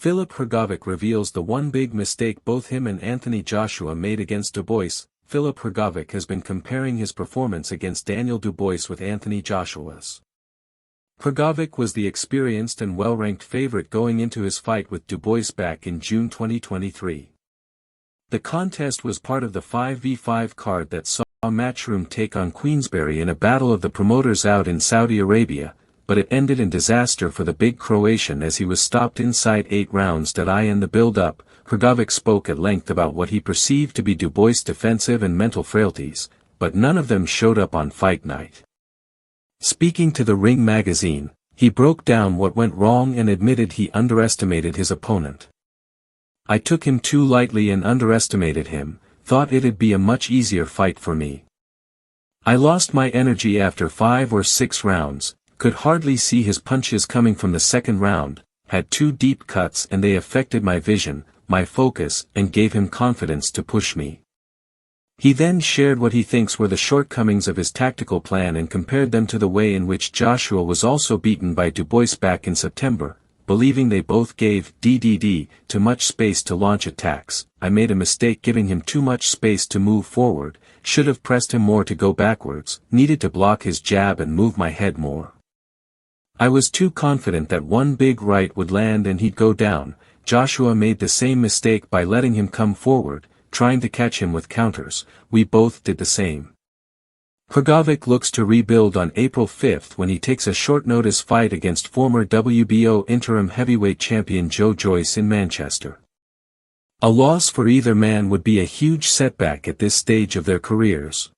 Filip Hrgovic reveals the one big mistake both him and Anthony Joshua made against Dubois. Filip Hrgovic has been comparing his performance against Daniel Dubois with Anthony Joshua's. Hrgovic was the experienced and well-ranked favorite going into his fight with Dubois back in June 2023. The contest was part of the 5v5 card that saw Matchroom take on Queensberry in a battle of the promoters out in Saudi Arabia, but it ended in disaster for the big Croatian as he was stopped inside 8 rounds. In the build-up, Hrgovic spoke at length about what he perceived to be Dubois' defensive and mental frailties, but none of them showed up on fight night. Speaking to the Ring magazine, he broke down what went wrong and admitted he underestimated his opponent. "I took him too lightly and underestimated him, thought it'd be a much easier fight for me. I lost my energy after 5 or 6 rounds, could hardly see his punches coming from the second round, had 2 deep cuts and they affected my vision, my focus, and gave him confidence to push me." He then shared what he thinks were the shortcomings of his tactical plan and compared them to the way in which Joshua was also beaten by Dubois back in September, believing they both gave too much space to launch attacks. "I made a mistake giving him too much space to move forward, should have pressed him more to go backwards, needed to block his jab and move my head more. I was too confident that one big right would land and he'd go down." Joshua made the same mistake by letting him come forward, trying to catch him with counters. "We both did the same." Hrgovic looks to rebuild on April 5 when he takes a short-notice fight against former WBO interim heavyweight champion Joe Joyce in Manchester. A loss for either man would be a huge setback at this stage of their careers.